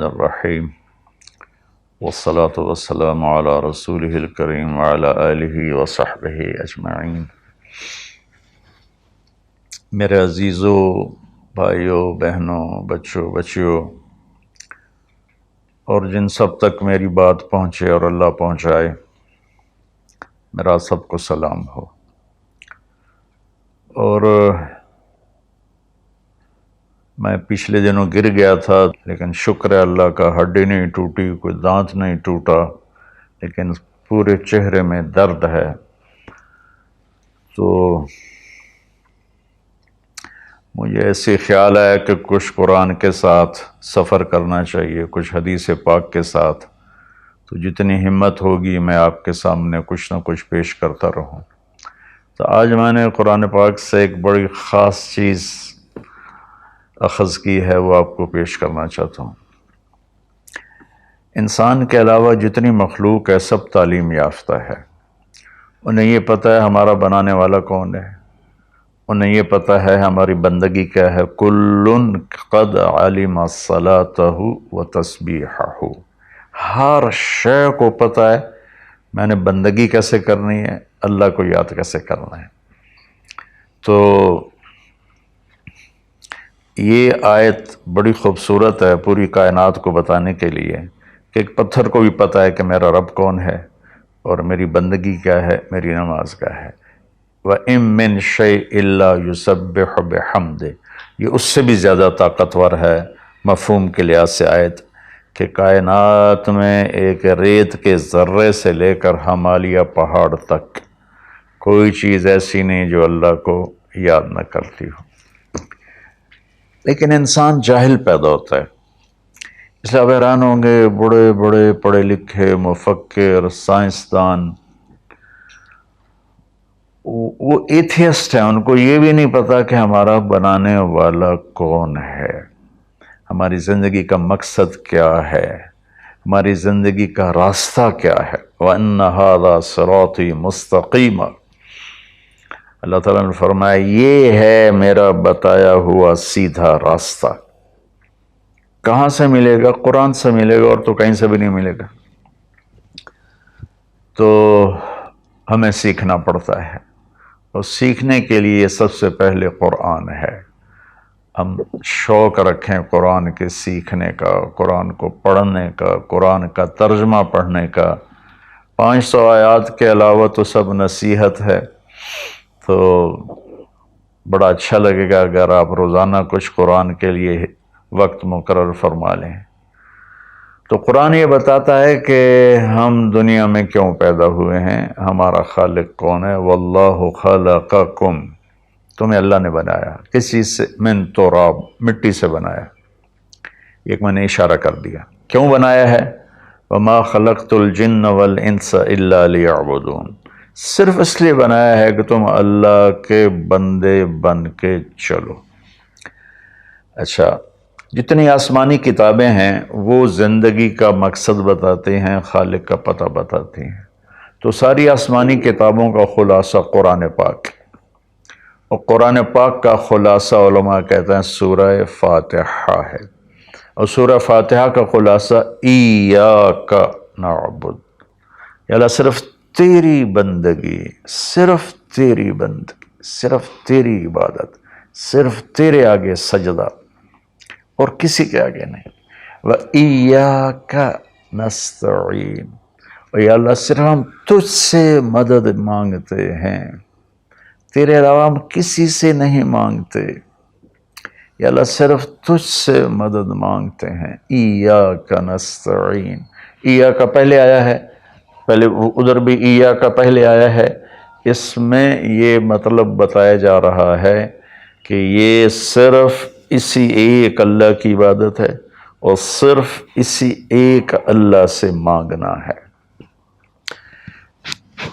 الرحیم والصلاة والسلام علی رسولہ الکریم وعلی آلہ وصحبہ اجمعین۔ میرے عزیزو، بھائیوں، بہنوں، بچوں، بچیوں، اور جن سب تک میری بات پہنچے اور اللہ پہنچائے، میرا سب کو سلام ہو۔ اور میں پچھلے دنوں گر گیا تھا، لیکن شکر ہے اللہ کا، ہڈی نہیں ٹوٹی، کوئی دانت نہیں ٹوٹا، لیکن پورے چہرے میں درد ہے۔ تو مجھے ایسے خیال آیا کہ کچھ قرآن کے ساتھ سفر کرنا چاہیے، کچھ حدیث پاک کے ساتھ۔ تو جتنی ہمت ہوگی میں آپ کے سامنے کچھ نہ کچھ پیش کرتا رہوں۔ تو آج میں نے قرآن پاک سے ایک بڑی خاص چیز اخذ کی ہے، وہ آپ کو پیش کرنا چاہتا ہوں۔ انسان کے علاوہ جتنی مخلوق ہے سب تعلیم یافتہ ہے۔ انہیں یہ پتہ ہے ہمارا بنانے والا کون ہے، انہیں یہ پتہ ہے ہماری بندگی کیا ہے۔ کل قد علم صلاتہ و تسبیحہ، ہر شے کو پتہ ہے میں نے بندگی کیسے کرنی ہے، اللہ کو یاد کیسے کرنا ہے۔ تو یہ آیت بڑی خوبصورت ہے پوری کائنات کو بتانے کے لیے کہ ایک پتھر کو بھی پتہ ہے کہ میرا رب کون ہے اور میری بندگی کیا ہے، میری نماز کیا ہے۔ وَإِن مِّن شَيْءٍ إِلَّا يُسَبِّحُ بِحَمْدِهِ، یہ اس سے بھی زیادہ طاقتور ہے مفہوم کے لحاظ سے آیت، کہ کائنات میں ایک ریت کے ذرے سے لے کر ہمالیہ پہاڑ تک کوئی چیز ایسی نہیں جو اللہ کو یاد نہ کرتی ہو۔ لیکن انسان جاہل پیدا ہوتا ہے، اس لیے آپ حیران ہوں گے بڑے بڑے پڑھے لکھے مفکر، سائنسدان، وہ ایتھیسٹ ہیں، ان کو یہ بھی نہیں پتا کہ ہمارا بنانے والا کون ہے، ہماری زندگی کا مقصد کیا ہے، ہماری زندگی کا راستہ کیا ہے۔ وَأَنَّ هَذَا صِرَاطِي مُسْتَقِيمًا، اللہ تعالیٰ نے فرمایا یہ ہے میرا بتایا ہوا سیدھا راستہ۔ کہاں سے ملے گا؟ قرآن سے ملے گا، اور تو کہیں سے بھی نہیں ملے گا۔ تو ہمیں سیکھنا پڑتا ہے، اور سیکھنے کے لیے سب سے پہلے قرآن ہے۔ ہم شوق رکھیں قرآن کے سیکھنے کا، قرآن کو پڑھنے کا، قرآن کا ترجمہ پڑھنے کا۔ 500 آیات کے علاوہ تو سب نصیحت ہے، تو بڑا اچھا لگے گا اگر آپ روزانہ کچھ قرآن کے لیے وقت مقرر فرما لیں۔ تو قرآن یہ بتاتا ہے کہ ہم دنیا میں کیوں پیدا ہوئے ہیں، ہمارا خالق کون ہے۔ واللہ خلقکم، تمہیں اللہ نے بنایا، کس چیز سے؟ من تراب، مٹی سے بنایا۔ ایک میں نے اشارہ کر دیا کیوں بنایا ہے۔ وما خلقت الجن والانس الا لیعبدون، صرف اس لیے بنایا ہے کہ تم اللہ کے بندے بن کے چلو۔ اچھا، جتنی آسمانی کتابیں ہیں وہ زندگی کا مقصد بتاتے ہیں، خالق کا پتہ بتاتی ہیں۔ تو ساری آسمانی کتابوں کا خلاصہ قرآن پاک، اور قرآن پاک کا خلاصہ علماء کہتے ہیں سورہ فاتحہ ہے، اور سورہ فاتحہ کا خلاصہ ایاک نعبد، یا اللہ صرف تیری بندگی، صرف تیری بندگی، صرف تیری عبادت، صرف تیرے آگے سجدہ، اور کسی کے آگے نہیں۔ وَإِيَّاكَ نَسْتَعِينُ، اور یا اللہ صرف ہم تجھ سے مدد مانگتے ہیں، تیرے علاوہ ہم کسی سے نہیں مانگتے، یا اللہ صرف تجھ سے مدد مانگتے ہیں۔ ایاک نستعین، ایاک پہلے آیا ہے، پہلے ادھر بھی ایاک پہلے آیا ہے۔ اس میں یہ مطلب بتایا جا رہا ہے کہ یہ صرف اسی ایک اللہ کی عبادت ہے، اور صرف اسی ایک اللہ سے مانگنا ہے۔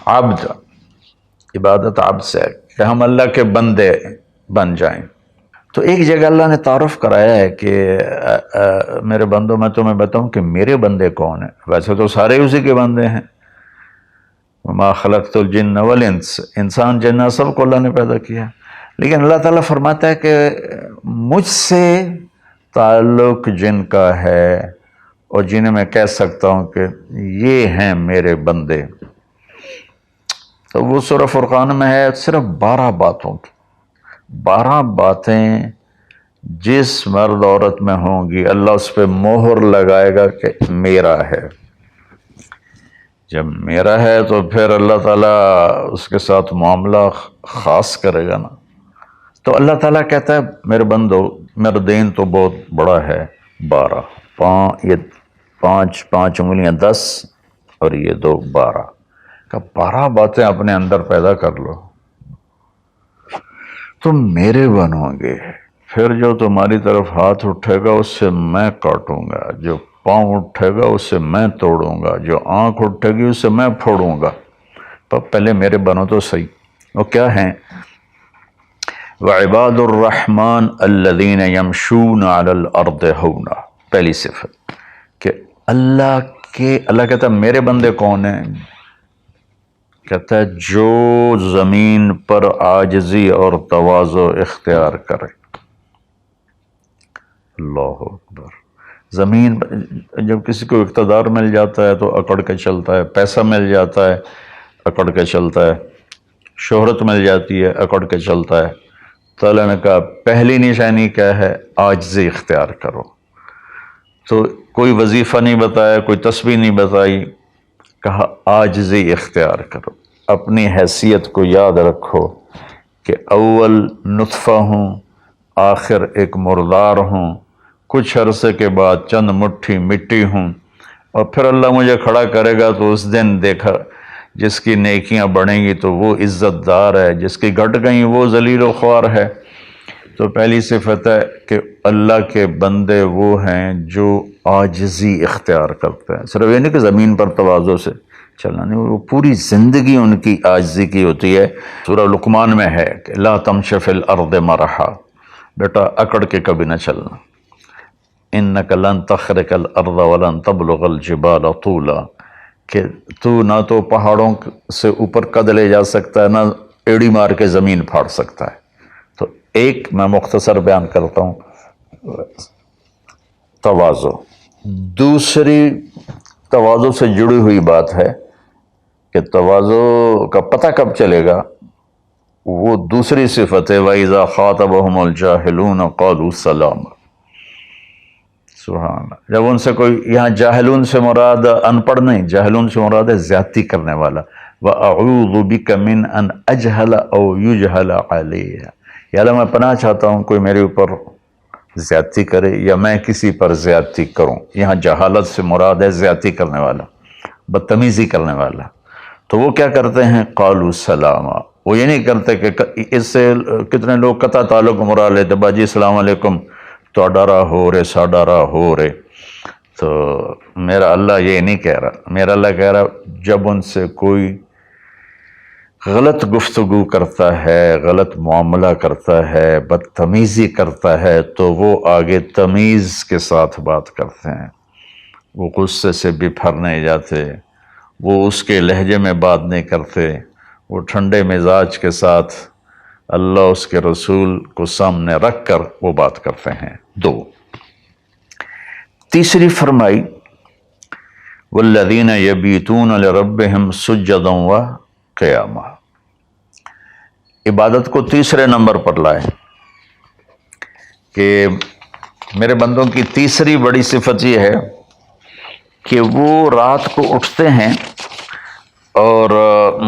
عبد، عبادت عبد سے ہے کہ ہم اللہ کے بندے بن جائیں۔ تو ایک جگہ اللہ نے تعارف کرایا ہے کہ میرے بندوں، میں تمہیں بتاؤں کہ میرے بندے کون ہیں۔ ویسے تو سارے اسی کے بندے ہیں، وما خلقت الجن والانس، انسان جنات سب کو اللہ نے پیدا کیا، لیکن اللہ تعالیٰ فرماتا ہے کہ مجھ سے تعلق جن کا ہے اور جنہیں میں کہہ سکتا ہوں کہ یہ ہیں میرے بندے، تو وہ سورہ فرقان میں ہے صرف 12 باتوں کی، 12 باتیں جس مرد عورت میں ہوں گی اللہ اس پہ مہر لگائے گا کہ میرا ہے۔ جب میرا ہے تو پھر اللہ تعالیٰ اس کے ساتھ معاملہ خاص کرے گا نا۔ تو اللہ تعالیٰ کہتا ہے میرے بندو میرا دین تو بہت بڑا ہے، 12، یہ 5 انگلیاں 10 اور یہ 2 12 کا 12 باتیں اپنے اندر پیدا کر لو، تم میرے بنو گے، پھر جو تمہاری طرف ہاتھ اٹھے گا اس سے میں کاٹوں گا، جو پاؤں اٹھے گا اس سے میں توڑوں گا، جو آنکھ اٹھے گی اس سے میں پھوڑوں گا، تو پہلے میرے بنو تو صحیح۔ وہ کیا ہیں؟ وَعِبَادُ الرَّحْمَنِ الَّذِينَ يَمْشُونَ عَلَى الْأَرْضِ هَوْنًا، پہلی صفت کہ اللہ کہتا ہے میرے بندے کون ہیں؟ کہتا ہے جو زمین پر عاجزی اور تواضع اختیار کرے۔ اللہ اکبر۔ زمین جب کسی کو اقتدار مل جاتا ہے تو اکڑ کے چلتا ہے، پیسہ مل جاتا ہے اکڑ کے چلتا ہے، شہرت مل جاتی ہے اکڑ کے چلتا ہے۔ تو اللہ نے کہا پہلی نشانی کیا ہے؟ عاجزی اختیار کرو۔ تو کوئی وظیفہ نہیں بتایا، کوئی تسبیح نہیں بتائی، کہا عاجزی اختیار کرو، اپنی حیثیت کو یاد رکھو کہ اول نطفہ ہوں، آخر ایک مردار ہوں، کچھ عرصے کے بعد چند مٹھی مٹی ہوں، اور پھر اللہ مجھے کھڑا کرے گا تو اس دن دیکھا جس کی نیکیاں بڑھیں گی تو وہ عزت دار ہے، جس کی گھٹ گئیں وہ ذلیل و خوار ہے۔ تو پہلی صفت ہے کہ اللہ کے بندے وہ ہیں جو عاجزی اختیار کرتے ہیں، صرف یہ نہیں کہ زمین پر تواضع سے چلنا، نہیں، وہ پوری زندگی ان کی عاجزی کی ہوتی ہے۔ سورہ لقمان میں ہے کہ لا تمش فی الارض مرحا، بیٹا اکڑ کے کبھی نہ چلنا، انک لن تخرق الارض ولن تبلغ الجبال طولا، کہ تو نہ تو پہاڑوں سے اوپر قد لے جا سکتا ہے، نہ ایڑی مار کے زمین پھاڑ سکتا ہے۔ تو ایک میں مختصر بیان کرتا ہوں تواضع، دوسری تواضع سے جڑی ہوئی بات ہے کہ تواضع کا پتہ کب چلے گا؟ وہ دوسری صفت ہے وَإِذَا خَاطَبَهُمُ الْجَاهِلُونَ قَالُوا سَلَامًا۔ سبحان اللہ۔ جب ان سے کوئی، یہاں جاہلون سے مراد ان پڑھ نہیں، جاہلون سے مراد ہے زیادتی کرنے والا۔ وَأَعُوذُ بِكَ مِنْ أَنْ أَجْهَلَ أَوْ يُجْهَلَ عَلَيَّ، یا اللہ میں پناہ چاہتا ہوں کوئی میرے اوپر زیادتی کرے یا میں کسی پر زیادتی کروں۔ یہاں جہالت سے مراد ہے زیادتی کرنے والا، بدتمیزی کرنے والا۔ تو وہ کیا کرتے ہیں؟ قالوا سلاما، وہ یہ نہیں کرتے کہ اس سے کتنے لوگ قطع تعلق مراد لیتے، باجی السلام علیکم تو ڈرا ہو رے سا ڈرا ہو رے۔ تو میرا اللہ یہ نہیں کہہ رہا، میرا اللہ کہہ رہا جب ان سے کوئی غلط گفتگو کرتا ہے، غلط معاملہ کرتا ہے، بدتمیزی کرتا ہے تو وہ آگے تمیز کے ساتھ بات کرتے ہیں، وہ غصے سے بپھر نہیں جاتے، وہ اس کے لہجے میں بات نہیں کرتے، وہ ٹھنڈے مزاج کے ساتھ اللہ اس کے رسول کو سامنے رکھ کر وہ بات کرتے ہیں۔ 2، تیسری فرمائی والذین یبیتون لربہم سجدا وقیاما، عبادت کو تیسرے نمبر پر لائے کہ میرے بندوں کی تیسری بڑی صفت یہ ہے کہ وہ رات کو اٹھتے ہیں اور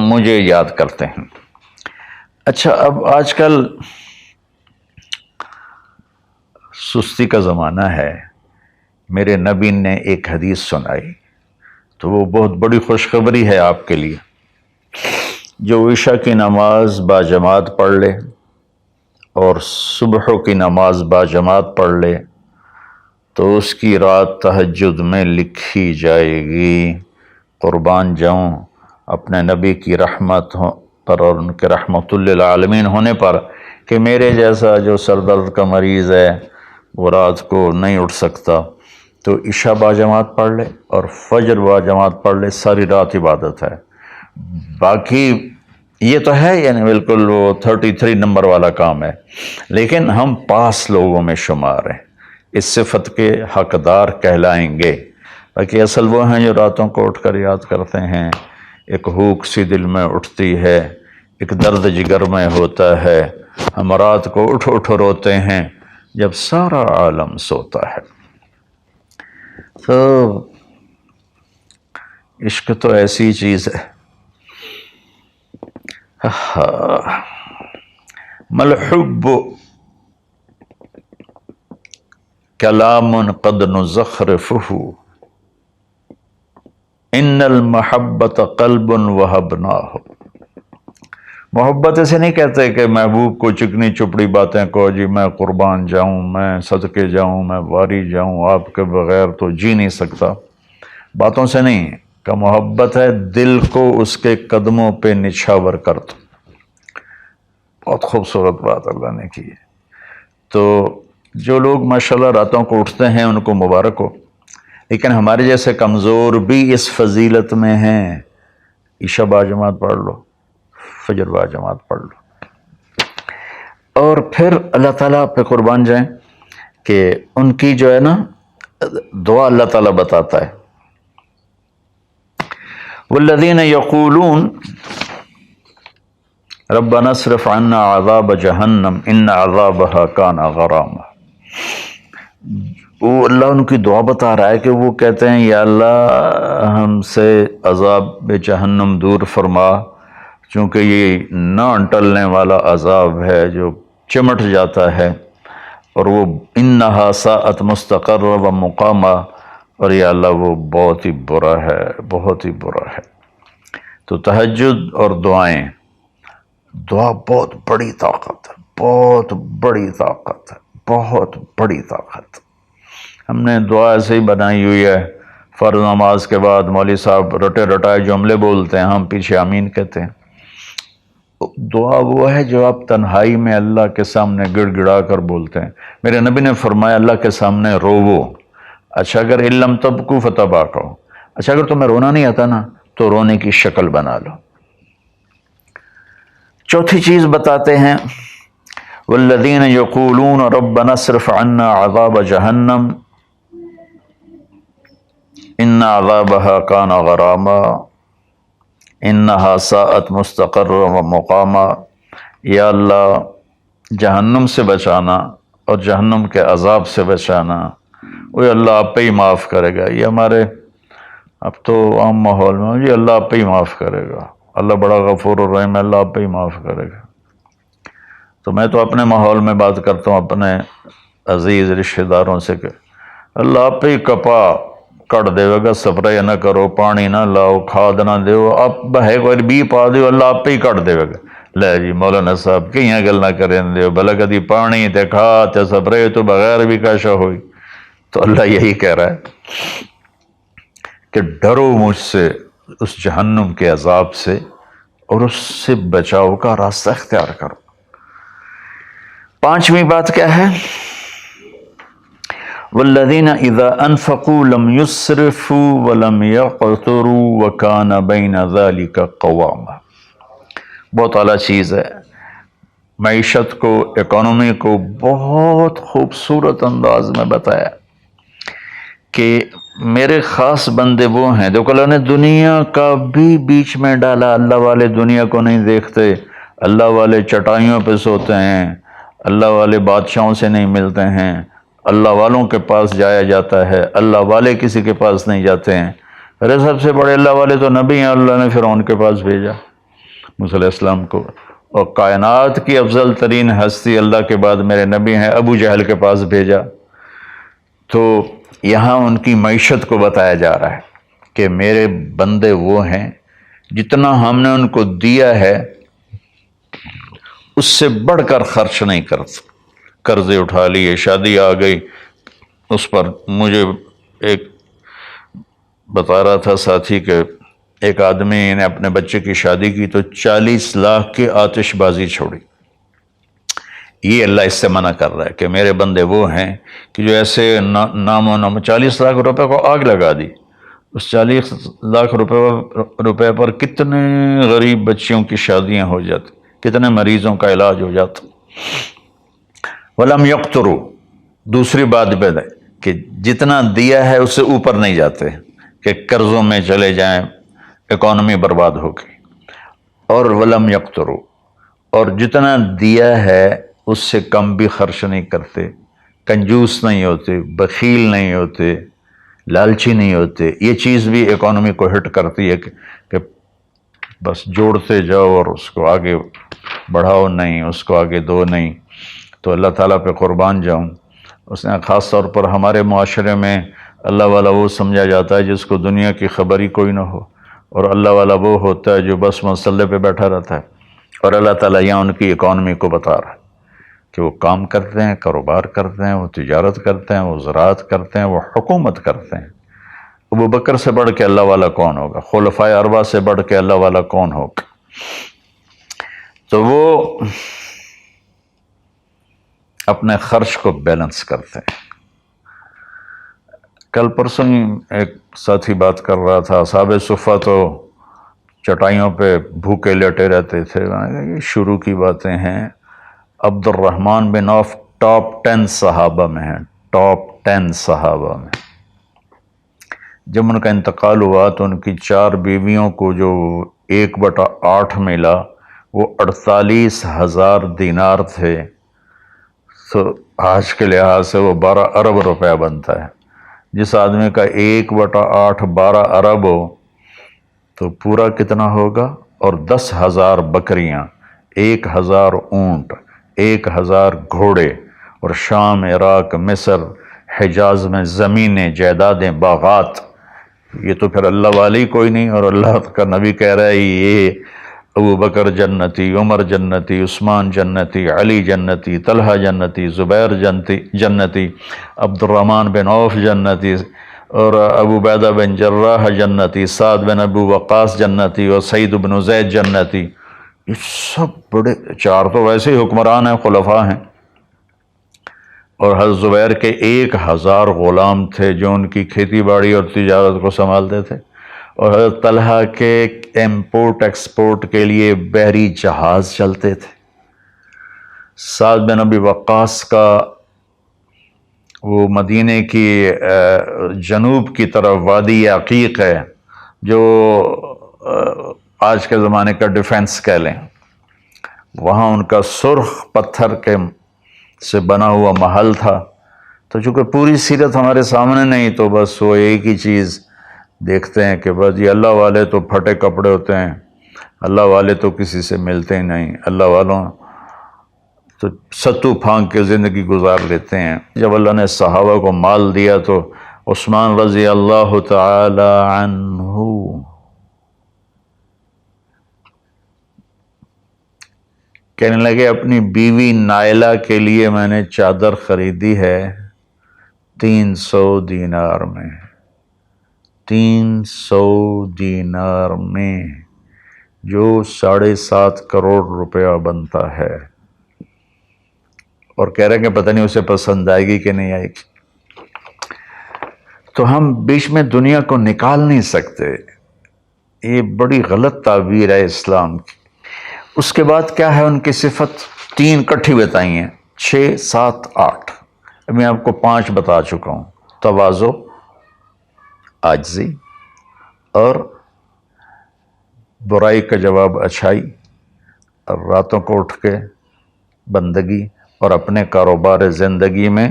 مجھے یاد کرتے ہیں۔ اچھا، اب آج کل سستی کا زمانہ ہے، میرے نبی نے ایک حدیث سنائی تو وہ بہت بڑی خوشخبری ہے آپ کے لیے۔ جو عشاء کی نماز باجماعت پڑھ لے اور صبح کی نماز باجماعت پڑھ لے تو اس کی رات تہجد میں لکھی جائے گی۔ قربان جاؤں اپنے نبی کی رحمت پر اور ان کے رحمت للعالمین ہونے پر کہ میرے جیسا جو سر درد کا مریض ہے وہ رات کو نہیں اٹھ سکتا تو عشاء باجماعت پڑھ لے اور فجر باجماعت پڑھ لے، ساری رات عبادت ہے۔ باقی یہ تو ہے یعنی بالکل وہ 33 نمبر والا کام ہے، لیکن ہم پاس لوگوں میں شمار ہیں، اس صفت کے حقدار کہلائیں گے۔ باقی اصل وہ ہیں جو راتوں کو اٹھ کر یاد کرتے ہیں، ایک ہوک سی دل میں اٹھتی ہے، ایک درد جگر میں ہوتا ہے، ہم رات کو اٹھ اٹھ روتے ہیں جب سارا عالم سوتا ہے۔ تو عشق تو ایسی چیز ہے۔ ملحب کلام قد نزخرفہ ان المحبت قلب وہبناہ۔ محبت ایسے نہیں کہتے کہ محبوب کو چکنی چپڑی باتیں کہو، جی میں قربان جاؤں، میں صدقے جاؤں، میں واری جاؤں، آپ کے بغیر تو جی نہیں سکتا، باتوں سے نہیں کہ محبت ہے دل کو اس کے قدموں پہ نچھاور کر دو۔ بہت خوبصورت بات اللہ نے کی ہے۔ تو جو لوگ ماشاءاللہ راتوں کو اٹھتے ہیں ان کو مبارک ہو، لیکن ہمارے جیسے کمزور بھی اس فضیلت میں ہیں۔ عشاء با جماعت پڑھ لو، فجر با جماعت پڑھ لو، اور پھر اللہ تعالیٰ پہ قربان جائیں کہ ان کی جو ہے نا دعا اللہ تعالیٰ بتاتا ہے، والذین یقولون ربنا اصرف عنا عذاب جہنم ان عذابها کان غراما۔ وہ اللہ ان کی دعا بتا رہا ہے کہ وہ کہتے ہیں یا اللہ ہم سے عذاب جہنم دور فرما، چونکہ یہ نہ ٹلنے والا عذاب ہے جو چمٹ جاتا ہے، اور وہ انہا ساءت مستقرا و مقاما، اور یا اللہ وہ بہت ہی برا ہے، بہت ہی برا ہے۔ تو تہجد اور دعائیں، دعا بہت بڑی طاقت ہے، بہت بڑی طاقت ہے، بہت بڑی طاقت۔ ہم نے دعا ایسے ہی بنائی ہوئی ہے، فرض نماز کے بعد مولوی صاحب رٹے رٹائے جملے بولتے ہیں، ہم پیچھے آمین کہتے ہیں۔ دعا وہ ہے جو آپ تنہائی میں اللہ کے سامنے گڑ گڑا کر بولتے ہیں۔ میرے نبی نے فرمایا اللہ کے سامنے روو، اچھا اگر علم تبکو فتباکو، اچھا اگر تمہیں رونا نہیں آتا نا تو رونے کی شکل بنا لو۔ چوتھی چیز بتاتے ہیں، والذین یقولون ربنا اصرف عنا عذاب جہنم ان عذابها کان غراما انہا ساءت مستقرا و مقاما۔ یا اللہ جہنم سے بچانا اور جہنم کے عذاب سے بچانا، وہ اللہ آپ پہ ہی معاف کرے گا۔ یہ ہمارے اب تو عام ماحول میں جی اللہ آپ پہ ہی معاف کرے گا، اللہ بڑا غفور الرحیم ہے، اللہ آپ پہ ہی معاف کرے گا۔ تو میں تو اپنے ماحول میں بات کرتا ہوں اپنے عزیز رشتہ داروں سے کہ اللہ آپ پہ ہی کپا کٹ دے گا، سپرے نہ کرو، پانی نہ لاؤ، کھاد نہ دیو، آپ ہے کوئی بھی پا دیو، اللہ آپ پہ ہی کٹ دے گا۔ لے جی مولانا صاحب کہیں گل نہ کریں دیو، بھلا کدی پانی تے کھاد تے سپرے تو بغیر بھی کاشا ہوئی۔ تو اللہ یہی کہہ رہا ہے کہ ڈرو مجھ سے اس جہنم کے عذاب سے اور اس سے بچاؤ کا راستہ اختیار کرو۔ پانچویں بات کیا ہے؟ والذین اذا انفقوا لم یسرفوا ولم یقتروا وکان بین ذلک قواما۔ بہت اعلیٰ چیز ہے، معیشت کو، اکانومی کو بہت خوبصورت انداز میں بتایا کہ میرے خاص بندے وہ ہیں، دیکھو اللہ نے دنیا کا بھی بیچ میں ڈالا۔ اللہ والے دنیا کو نہیں دیکھتے، اللہ والے چٹائیوں پہ سوتے ہیں، اللہ والے بادشاہوں سے نہیں ملتے ہیں، اللہ والوں کے پاس جایا جاتا ہے، اللہ والے کسی کے پاس نہیں جاتے ہیں۔ ارے سب سے بڑے اللہ والے تو نبی ہیں، اللہ نے فرعون کے پاس بھیجا موسیٰ علیہ السلام کو، اور کائنات کی افضل ترین ہستی اللہ کے بعد میرے نبی ہیں، ابو جہل کے پاس بھیجا۔ تو یہاں ان کی معیشت کو بتایا جا رہا ہے کہ میرے بندے وہ ہیں جتنا ہم نے ان کو دیا ہے اس سے بڑھ کر خرچ نہیں کرتے۔ قرضے اٹھا لیے، شادی آ گئی، اس پر مجھے ایک بتا رہا تھا ساتھی کہ ایک آدمی نے اپنے بچے کی شادی کی تو 40 لاکھ کی آتش بازی چھوڑی۔ یہ اللہ اس سے منع کر رہا ہے کہ میرے بندے وہ ہیں کہ جو ایسے نام و نام 40 لاکھ روپے کو آگ لگا دی۔ اس 40 لاکھ روپے پر کتنے غریب بچیوں کی شادیاں ہو جاتی، کتنے مریضوں کا علاج ہو جاتا۔ وَلَمْ يَقْتُرُوا، دوسری بات کہ جتنا دیا ہے اس سے اوپر نہیں جاتے۔ کہ قرضوں میں چلے جائیں، اکانومی برباد ہو گئی۔ اور ولم یقتروا، اور جتنا دیا ہے اس سے کم بھی خرچ نہیں کرتے، کنجوس نہیں ہوتے، بخیل نہیں ہوتے، لالچی نہیں ہوتے۔ یہ چیز بھی اکانومی کو ہٹ کرتی ہے کہ بس جوڑتے جاؤ اور اس کو آگے بڑھاؤ نہیں، اس کو آگے دو نہیں۔ تو اللہ تعالیٰ پہ قربان جاؤں، اس نے خاص طور پر ہمارے معاشرے میں اللہ والا وہ سمجھا جاتا ہے جس کو دنیا کی خبر ہی کوئی نہ ہو، اور اللہ والا وہ ہوتا ہے جو بس مسلح پہ بیٹھا رہتا ہے۔ اور اللہ تعالیٰ یہاں ان کی اکانومی کو بتا رہا ہے کہ وہ کام کرتے ہیں، کاروبار کرتے ہیں، وہ تجارت کرتے ہیں، وہ زراعت کرتے ہیں، وہ حکومت کرتے ہیں۔ ابو بکر سے بڑھ کے اللہ والا کون ہوگا؟ خلفائے اربعہ سے بڑھ کے اللہ والا کون ہوگا؟ تو وہ اپنے خرچ کو بیلنس کرتے ہیں۔ کل پرسوں ایک ساتھی بات کر رہا تھا، اصحاب صفہ تو چٹائیوں پہ بھوکے لیٹے رہتے تھے۔ یہ شروع کی باتیں ہیں۔ عبد الرحمن بن عوف ٹاپ 10 صحابہ میں ہیں، ٹاپ 10 صحابہ میں۔ جب ان کا انتقال ہوا تو ان کی 4 بیویوں کو جو 1/8 ملا وہ 48,000 دینار تھے۔ تو آج کے لحاظ سے وہ 12 ارب روپیہ بنتا ہے۔ جس آدمی کا 1/8 12 ارب ہو تو پورا کتنا ہوگا؟ اور 10,000 بکریاں، 1,000 اونٹ، 1,000 گھوڑے، اور شام، عراق، مصر، حجاز میں زمینیں، جائیدادیں، باغات۔ یہ تو پھر اللہ والی کوئی نہیں، اور اللہ کا نبی کہہ رہا ہے یہ ابو بکر جنتی، عمر جنتی، عثمان جنتی، علی جنتی، طلحہ جنتی، زبیر جنتی، عبد الرحمن بن عوف جنتی، اور ابو عبیدہ بن جراح جنتی، سعد بن ابو وقاص جنتی، اور سعید بن زید جنتی۔ یہ سب بڑے، 4 تو ویسے ہی حکمران ہیں، خلفاء ہیں۔ اور حضرت زبیر کے 1,000 غلام تھے جو ان کی کھیتی باڑی اور تجارت کو سنبھالتے تھے۔ اور حضرت طلحہ کے امپورٹ ایکسپورٹ کے لیے بحری جہاز چلتے تھے۔ سعد بن ابی وقاص کا وہ مدینے کی جنوب کی طرف وادی عقیق ہے، جو آج کے زمانے کا ڈیفنس کہہ لیں، وہاں ان کا سرخ پتھر کے سے بنا ہوا محل تھا۔ تو چونکہ پوری سیرت ہمارے سامنے نہیں، تو بس وہ ایک ہی چیز دیکھتے ہیں کہ بس یہ اللہ والے تو پھٹے کپڑے ہوتے ہیں، اللہ والے تو کسی سے ملتے ہی نہیں، اللہ والوں تو ستو پھانک کے زندگی گزار لیتے ہیں۔ جب اللہ نے صحابہ کو مال دیا تو عثمان رضی اللہ تعالی عنہ کہنے لگے اپنی بیوی نائلہ کے لیے میں نے چادر خریدی ہے 300 دینار میں، 300 دینار میں، جو 7.5 کروڑ روپیہ بنتا ہے۔ اور کہہ رہے ہیں کہ پتہ نہیں اسے پسند آئے گی کہ نہیں آئے گی۔ تو ہم بیچ میں دنیا کو نکال نہیں سکتے، یہ بڑی غلط تعبیر ہے اسلام کی۔ اس کے بعد کیا ہے ان کی صفت؟ 3 کٹھی بتائی ہیں، 6، 7، 8۔ اب میں آپ کو 5 بتا چکا ہوں۔ تواضع، عاجزی، اور برائی کا جواب اچھائی، اور راتوں کو اٹھ کے بندگی، اور اپنے کاروبار زندگی میں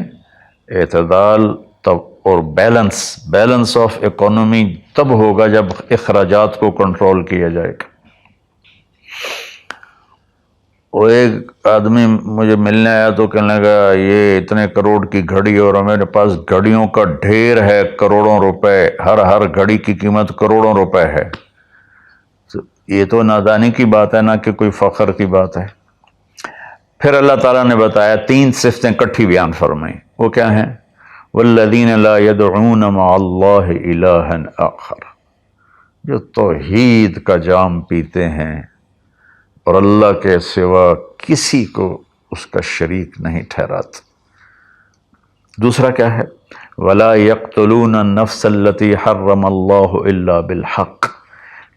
اعتدال اور بیلنس آف اکانومی تب ہوگا جب اخراجات کو کنٹرول کیا جائے گا۔ وہ ایک آدمی مجھے ملنے آیا تو کہنے لگا یہ اتنے کروڑ کی گھڑی، اور میرے پاس گھڑیوں کا ڈھیر ہے، کروڑوں روپے، ہر گھڑی کی قیمت کروڑوں روپے ہے۔ یہ تو نادانی کی بات ہے، نہ کہ کوئی فخر کی بات ہے۔ پھر اللہ تعالیٰ نے بتایا 3 صفتیں کٹھی بیان فرمائیں، وہ کیا ہیں؟ والذین لا يدعون مع اللہ الہا آخر، جو توحید کا جام پیتے ہیں اور اللہ کے سوا کسی کو اس کا شریک نہیں ٹھہراتے۔ دوسرا کیا ہے؟ ولا يقتلون النفس التي حرم اللہ الا بالحق،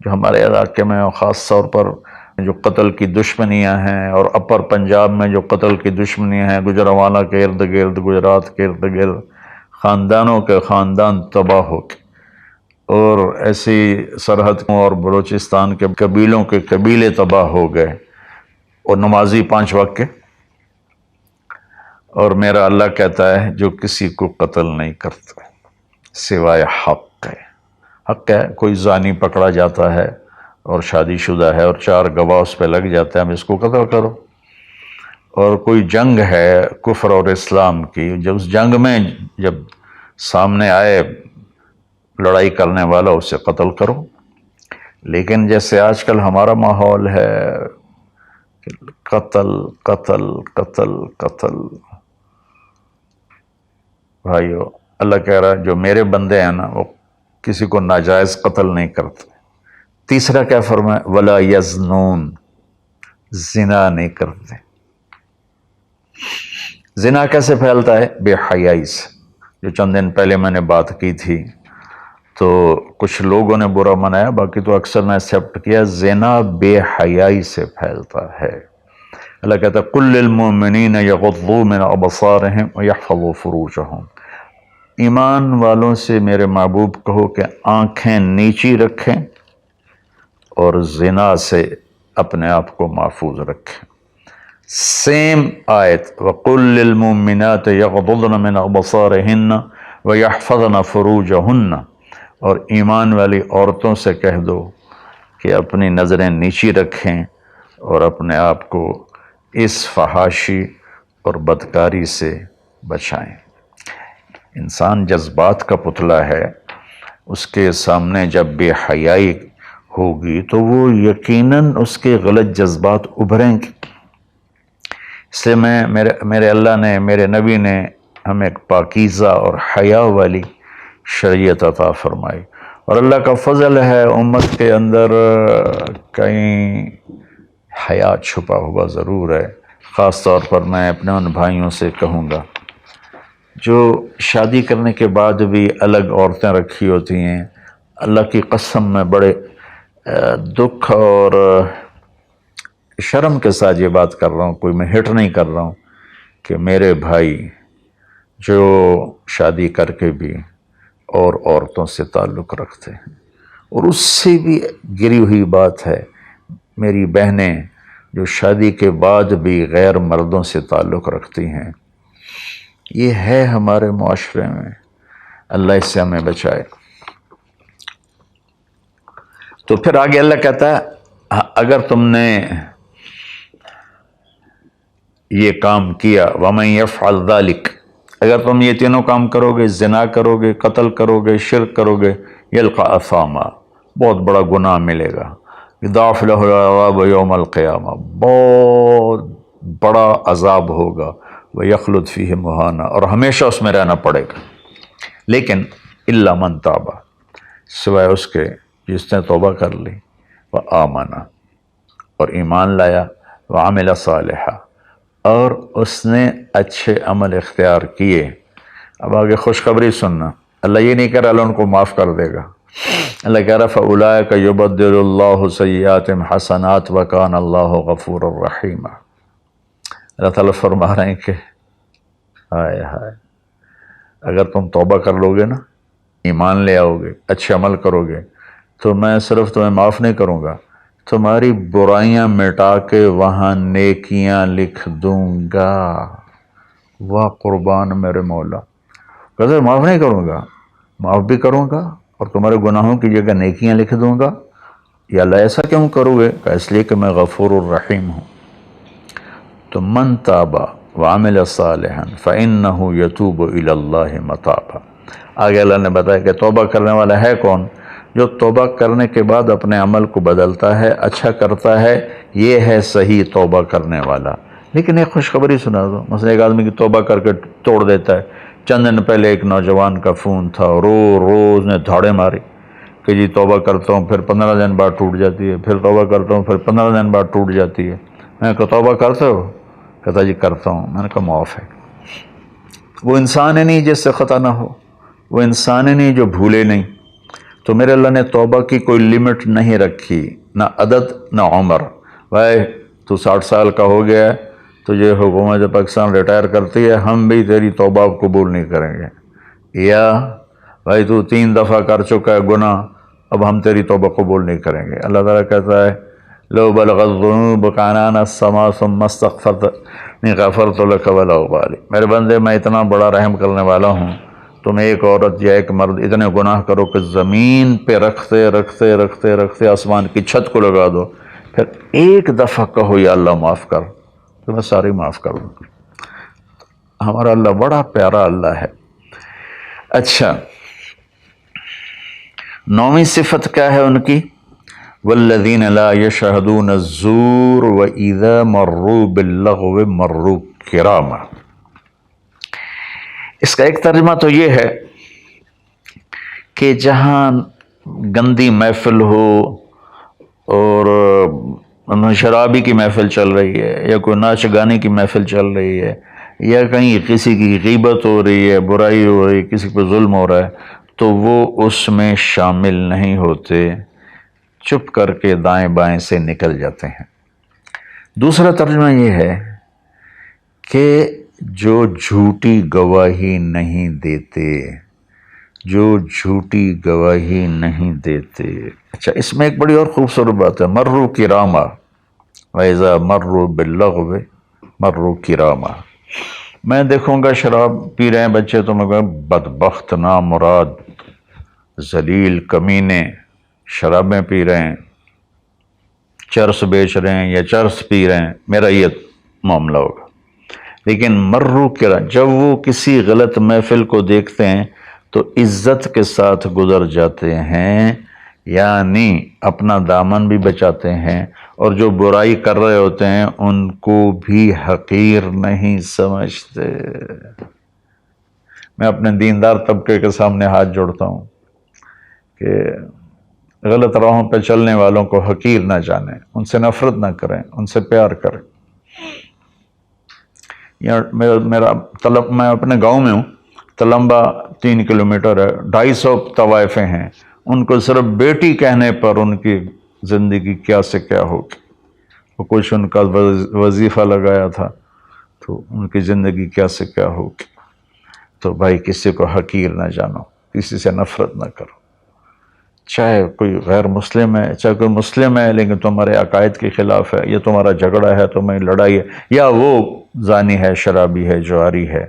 جو ہمارے علاقے میں خاص طور پر جو قتل کی دشمنیاں ہیں، اور اپر پنجاب میں جو قتل کی دشمنیاں ہیں، گجرانوالہ کے ارد گرد، گجرات کے ارد گرد، خاندانوں کے خاندان تباہ ہو کے، اور ایسی سرحد اور بلوچستان کے قبیلوں کے قبیلے تباہ ہو گئے، اور نمازی 5 وقت کے. اور میرا اللہ کہتا ہے جو کسی کو قتل نہیں کرتا سوائے حق ہے. حق ہے، کوئی زانی پکڑا جاتا ہے اور شادی شدہ ہے اور 4 گواہ اس پہ لگ جاتے ہیں، اب اس کو قتل کرو. اور کوئی جنگ ہے کفر اور اسلام کی، جب اس جنگ میں جب سامنے آئے لڑائی کرنے والا اسے قتل کرو. لیکن جیسے آج کل ہمارا ماحول ہے قتل قتل قتل قتل. بھائیو، اللہ کہہ رہا ہے جو میرے بندے ہیں نا وہ کسی کو ناجائز قتل نہیں کرتے. تیسرا کیا فرمایا؟ ولا یزنون، زنا نہیں کرتے. زنا کیسے پھیلتا ہے؟ بے حیائی سے. جو چند دن پہلے میں نے بات کی تھی تو کچھ لوگوں نے برا منایا، باقی تو اکثر نے ایکسیپٹ کیا. زنا بے حیائی سے پھیلتا ہے. اللہ کہتا ہے قل للمؤمنین یغضوا من ابصارہم ویحفظوا فروجہم. ایمان والوں سے میرے محبوب کہو کہ آنکھیں نیچی رکھیں اور زنا سے اپنے آپ کو محفوظ رکھیں. سیم آیت وَقُلْ لِلْمُؤْمِنَاتِ يَغْضُضْنَ مِنْ أَبْصَارِهِنَّ وَيَحْفَظْنَ فُرُوجَهُنَّ. اور ایمان والی عورتوں سے کہہ دو کہ اپنی نظریں نیچی رکھیں اور اپنے آپ کو اس فحاشی اور بدکاری سے بچائیں. انسان جذبات کا پتلا ہے، اس کے سامنے جب بے حیائی ہوگی تو وہ یقیناً اس کے غلط جذبات ابھریں گے. اس لیے میرے اللہ نے، میرے نبی نے ہمیں ایک پاکیزہ اور حیا والی شریعت عطا فرمائی. اور اللہ کا فضل ہے امت کے اندر کہیں حیا چھپا ہوا ضرور ہے. خاص طور پر میں اپنے ان بھائیوں سے کہوں گا جو شادی کرنے کے بعد بھی الگ عورتیں رکھی ہوتی ہیں. اللہ کی قسم میں بڑے دکھ اور شرم کے ساتھ یہ بات کر رہا ہوں، کوئی میں ہٹ نہیں کر رہا ہوں، کہ میرے بھائی جو شادی کر کے بھی اور عورتوں سے تعلق رکھتے ہیں، اور اس سے بھی گری ہوئی بات ہے میری بہنیں جو شادی کے بعد بھی غیر مردوں سے تعلق رکھتی ہیں. یہ ہے ہمارے معاشرے میں. اللہ اس سے ہمیں بچائے. تو پھر آگے اللہ کہتا ہے اگر تم نے یہ کام کیا وَمَن يَفْعَلْ ذَلِكَ، اگر تم یہ تینوں کام کرو گے، زنا کرو گے، قتل کرو گے، شرک کرو گے، يَلْقَ أَثَامًا، بہت بڑا گناہ ملے گا. يُضَاعَفْ لَهُ الْعَذَابُ يَوْمَ الْقِيَامَةِ، بہت بڑا عذاب ہوگا. وَيَخْلُدْ فِيهِ مُهَانًا، اور ہمیشہ اس میں رہنا پڑے گا. لیکن إِلَّا مَن تَابَ، سوائے اس کے جس نے توبہ کر لی، وَآمَنَ، اور ایمان لایا، وَعَمِلَ صَالِحًا، اور اس نے اچھے عمل اختیار کیے. اب آگے خوشخبری سننا. اللہ یہ نہیں کہہ رہا اللہ ان کو معاف کر دے گا. اللہ کہہ رہا فَأُولَٰئِكَ يُبَدِّلُ اللَّهُ سَيِّئَاتِهِمْ حَسَنَاتٍ وَكَانَ اللَّهُ غَفُورًا رَحِيمًا. اللہ تعالیٰ فرما رہے ہیں کہ ہائے ہائے، اگر تم توبہ کر لو گے نا، ایمان لے آؤ گے، اچھے عمل کرو گے، تو میں صرف تمہیں معاف نہیں کروں گا، تمہاری برائیاں مٹا کے وہاں نیکیاں لکھ دوں گا. واہ قربان میرے مولا، کہتے معاف نہیں کروں گا، معاف بھی کروں گا اور تمہارے گناہوں کی جگہ نیکیاں لکھ دوں گا. یا اللہ ایسا کیوں کرو گے؟ کہ اس لیے کہ میں غفور الرحیم ہوں. تو من تاب وعمل صالحا فإنه يتوب إلى الله متابا. آگے اللہ نے بتایا کہ توبہ کرنے والا ہے کون؟ جو توبہ کرنے کے بعد اپنے عمل کو بدلتا ہے، اچھا کرتا ہے، یہ ہے صحیح توبہ کرنے والا. لیکن ایک خوشخبری سنا دو. مثلا ایک آدمی کی توبہ کر کے توڑ دیتا ہے. چند دن پہلے ایک نوجوان کا فون تھا، روز نے دھاڑے ماری کہ جی توبہ کرتا ہوں، پھر 15 دن بعد ٹوٹ جاتی ہے، پھر توبہ کرتا ہوں، پھر 15 دن بعد ٹوٹ جاتی ہے. میں نے کہا توبہ کرتے ہو؟ کہتا جی کرتا ہوں. میں نے کہا معاف ہے. وہ انسان ہی نہیں جس سے خطا نہ ہو، وہ انسان ہی نہیں جو بھولے نہیں. تو میرے اللہ نے توبہ کی کوئی لیمٹ نہیں رکھی، نہ عدد نہ عمر. بھائی تو 60 سال کا ہو گیا ہے، تجھے حکومت پاکستان ریٹائر کرتی ہے، ہم بھی تیری توبہ قبول نہیں کریں گے. یا بھائی تو 3 دفعہ کر چکا ہے گناہ، اب ہم تیری توبہ قبول نہیں کریں گے۔ اللہ تعالیٰ کہتا ہے لو بلغت الذنوب عنان السماء ثم استغفرتنی غفرت لک ولا ابالی۔ میرے بندے میں اتنا بڑا رحم کرنے والا ہوں، تم ایک عورت یا ایک مرد اتنے گناہ کرو کہ زمین پہ رکھتے رکھتے رکھتے رکھتے آسمان کی چھت کو لگا دو، پھر ایک دفعہ کہو یا اللہ معاف کر، تو میں ساری معاف کر دوں۔ ہمارا اللہ بڑا پیارا اللہ ہے۔ اچھا، 9ویں صفت کیا ہے ان کی؟ والذین لا یشہدون الزور واذا مروا باللغو مروا کراما۔ اس کا ایک ترجمہ تو یہ ہے کہ جہاں گندی محفل ہو اور شرابی کی محفل چل رہی ہے، یا کوئی ناچ گانے کی محفل چل رہی ہے، یا کہیں کسی کی غیبت ہو رہی ہے، برائی ہو رہی ہے، کسی پہ ظلم ہو رہا ہے، تو وہ اس میں شامل نہیں ہوتے، چپ کر کے دائیں بائیں سے نکل جاتے ہیں۔ دوسرا ترجمہ یہ ہے کہ جو جھوٹی گواہی نہیں دیتے، جو جھوٹی گواہی نہیں دیتے۔ اچھا، اس میں ایک بڑی اور خوبصورت بات ہے، مروا کراما، وَإِذَا مَرُّوا بِاللَّغْوِ مَرُّوا کراما۔ میں دیکھوں گا شراب پی رہے ہیں بچے تو میں کہوں بدبخت، نامراد، ذلیل، کمینے، شرابیں پی رہے ہیں، چرس بیچ رہے ہیں یا چرس پی رہے ہیں، میرا یہ معاملہ ہوگا۔ لیکن مرو کرا، جب وہ کسی غلط محفل کو دیکھتے ہیں تو عزت کے ساتھ گزر جاتے ہیں، یعنی اپنا دامن بھی بچاتے ہیں، اور جو برائی کر رہے ہوتے ہیں ان کو بھی حقیر نہیں سمجھتے۔ میں اپنے دیندار طبقے کے سامنے ہاتھ جوڑتا ہوں کہ غلط راہوں پہ چلنے والوں کو حقیر نہ جانیں، ان سے نفرت نہ کریں، ان سے پیار کریں۔ میں اپنے گاؤں میں ہوں، تلمبا 3 کلومیٹر ہے، 250 طوائفیں ہیں، ان کو صرف بیٹی کہنے پر ان کی زندگی کیا سے کیا ہوگی۔ وہ کچھ ان کا وظیفہ لگایا تھا تو ان کی زندگی کیا سے کیا ہوگی۔ تو بھائی کسی کو حقیر نہ جانو، کسی سے نفرت نہ کرو، چاہے کوئی غیر مسلم ہے، چاہے کوئی مسلم ہے لیکن تمہارے عقائد کے خلاف ہے، یا تمہارا جھگڑا ہے، تمہاری لڑائی ہے، یا وہ زانی ہے، شرابی ہے، جواری ہے،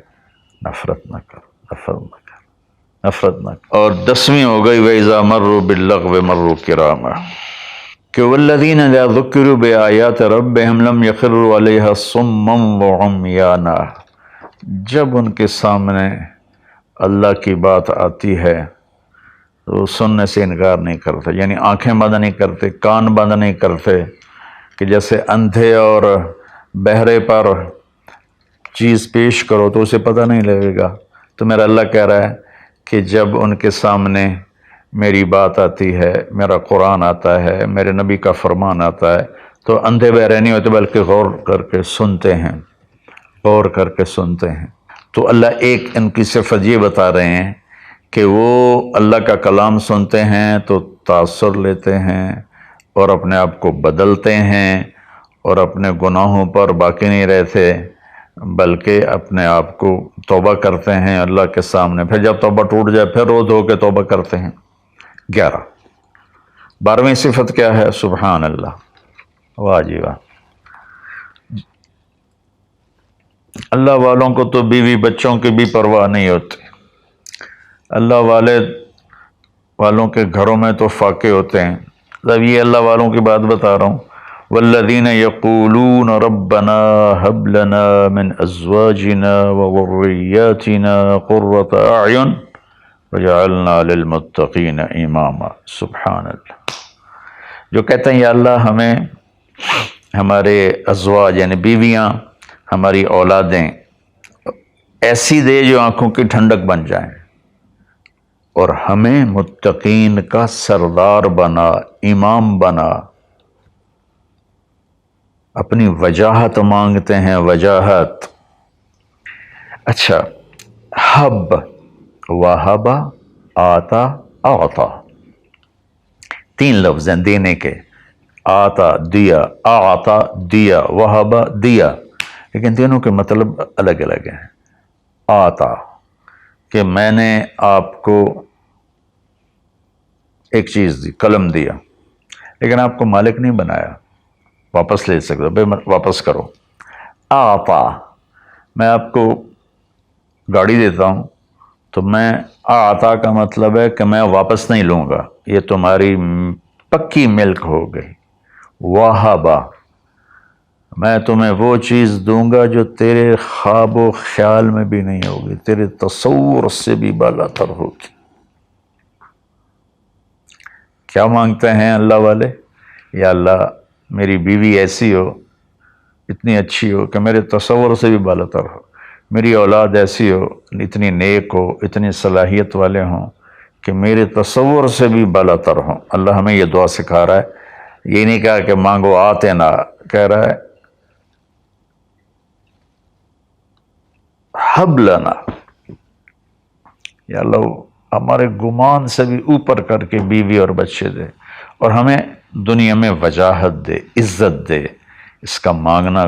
نفرت نہ کرو، نفرت نہ کرو، نفرت نہ کرو۔ اور 10ویں ہو گئی وَإِذَا مَرُّوا بِاللَّغْوِ مَرُّوا کِرَامًا، کہ وَالَّذِينَ إِذَا ذُكِّرُوا بِآيَاتِ رَبِّهِمْ لَمْ يَخِرُّوا عَلَيْهَا صُمًّا وَعُمْيَانًا۔ جب ان کے سامنے اللہ کی بات آتی ہے تو وہ سننے سے انکار نہیں کرتے، یعنی آنکھیں بند نہیں کرتے، کان بند نہیں کرتے، کہ جیسے اندھے اور بہرے پر چیز پیش کرو تو اسے پتہ نہیں لگے گا۔ تو میرا اللہ کہہ رہا ہے کہ جب ان کے سامنے میری بات آتی ہے، میرا قرآن آتا ہے، میرے نبی کا فرمان آتا ہے، تو اندھے بہرے نہیں ہوتے بلکہ غور کر کے سنتے ہیں، غور کر کے سنتے ہیں۔ تو اللہ ایک ان کی صفت یہ بتا رہے ہیں کہ وہ اللہ کا کلام سنتے ہیں تو تاثر لیتے ہیں اور اپنے آپ کو بدلتے ہیں، اور اپنے گناہوں پر باقی نہیں رہتے بلکہ اپنے آپ کو توبہ کرتے ہیں اللہ کے سامنے، پھر جب توبہ ٹوٹ جائے پھر رو دھو کے توبہ کرتے ہیں۔ 11، 12ویں صفت کیا ہے؟ سبحان اللہ، واہ جی واہ۔ اللہ والوں کو تو بیوی بچوں کی بھی پرواہ نہیں ہوتی، اللہ والوں کے گھروں میں تو فاقے ہوتے ہیں۔ اب یہ اللہ والوں کی بات بتا رہا ہوں، والذین یقولون ربنا هب لنا من ازواجنا وذریاتنا قرۃ اعین وجعلنا للمتقین اماما۔ سبحان اللہ، جو کہتے ہیں یا اللہ ہمیں ہمارے ازواج یعنی بیویاں، ہماری اولادیں ایسی دے جو آنکھوں کی ٹھنڈک بن جائیں، اور ہمیں متقین کا سردار بنا، امام بنا۔ اپنی وجاہت مانگتے ہیں، وجاہت۔ اچھا، حب، وہبا، آتا، اعطا، 3 لفظ ہیں دینے کے، آتا دیا، اعطا دیا، وہبا دیا، لیکن تینوں کے مطلب الگ الگ ہیں۔ آتا کہ میں نے آپ کو ایک چیز دی، قلم دیا، لیکن آپ کو مالک نہیں بنایا، واپس لے سکتے بھائی واپس کرو۔ آتا، میں آپ کو گاڑی دیتا ہوں تو میں آتا کا مطلب ہے کہ میں واپس نہیں لوں گا، یہ تمہاری پکی ملک ہو گئی۔ وہابا، میں تمہیں وہ چیز دوں گا جو تیرے خواب و خیال میں بھی نہیں ہوگی، تیرے تصور سے بھی بالا تر ہوگی۔ کیا مانگتے ہیں اللہ والے؟ یا اللہ میری بیوی ایسی ہو، اتنی اچھی ہو کہ میرے تصور سے بھی بالا تر ہو، میری اولاد ایسی ہو، اتنی نیک ہو، اتنی صلاحیت والے ہوں کہ میرے تصور سے بھی بالا تر ہوں۔ اللہ ہمیں یہ دعا سکھا رہا ہے، یہ نہیں کہا کہ مانگو آتے نہ، کہہ رہا ہے حب لنا، یا اللہ ہمارے گمان سے بھی اوپر کر کے بیوی اور بچے دے، اور ہمیں دنیا میں وجاہت دے، عزت دے۔ اس کا مانگنا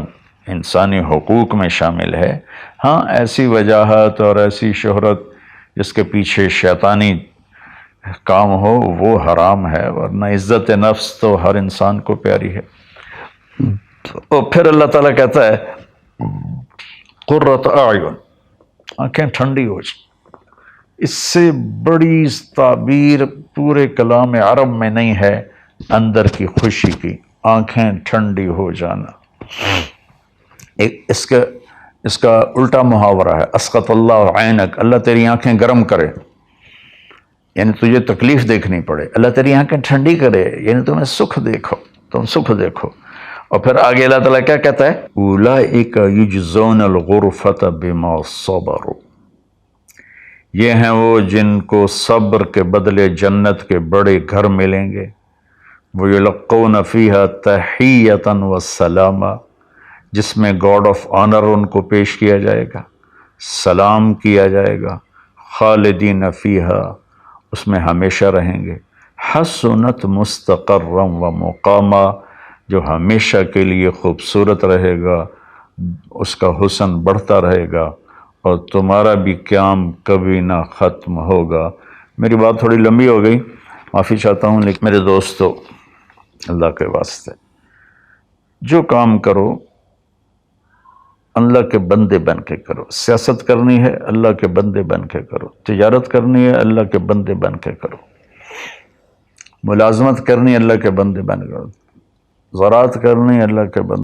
انسانی حقوق میں شامل ہے۔ ہاں ایسی وجاہت اور ایسی شہرت جس کے پیچھے شیطانی کام ہو وہ حرام ہے، ورنہ عزت نفس تو ہر انسان کو پیاری ہے۔ اور پھر اللہ تعالیٰ کہتا ہے قرۃ اعین، آنکھیں ٹھنڈی ہو جائیں۔ اس سے بڑی تعبیر پورے کلام عرب میں نہیں ہے اندر کی خوشی کی، آنکھیں ٹھنڈی ہو جانا۔ اس کا الٹا محاورہ ہے اسقط اللہ عینک، اللہ تیری آنکھیں گرم کرے، یعنی تجھے تکلیف دیکھنی پڑے، اللہ تیری آنکھیں ٹھنڈی کرے، یعنی تمہیں سکھ دیکھو، تم سکھ دیکھو۔ اور پھر آگے اللہ تعالیٰ کیا کہتا ہے اولئک یجزون الغرفۃ بما صبروا، یہ ہیں وہ جن کو صبر کے بدلے جنت کے بڑے گھر ملیں گے۔ وَيُلَقَّوْنَ فِيهَا تَحِيَّةً وَالسَّلَامًا، جس میں گاڈ آف آنر ان کو پیش کیا جائے گا، سلام کیا جائے گا۔ خالدین فیہا، اس میں ہمیشہ رہیں گے۔ حسنت مستقرا و مقاما، جو ہمیشہ کے لیے خوبصورت رہے گا، اس کا حسن بڑھتا رہے گا، اور تمہارا بھی قیام کبھی نہ ختم ہوگا۔ میری بات تھوڑی لمبی ہو گئی، معافی چاہتا ہوں، لیکن میرے دوستو اللہ کے واسطے جو کام کرو اللہ کے بندے بن کے کرو۔ سیاست کرنی ہے اللہ کے بندے بن کے کرو، تجارت کرنی ہے اللہ کے بندے بن کے کرو، ملازمت کرنی ہے اللہ کے بندے بن کے کرو، زراعت کرنی ہے اللہ کے بندے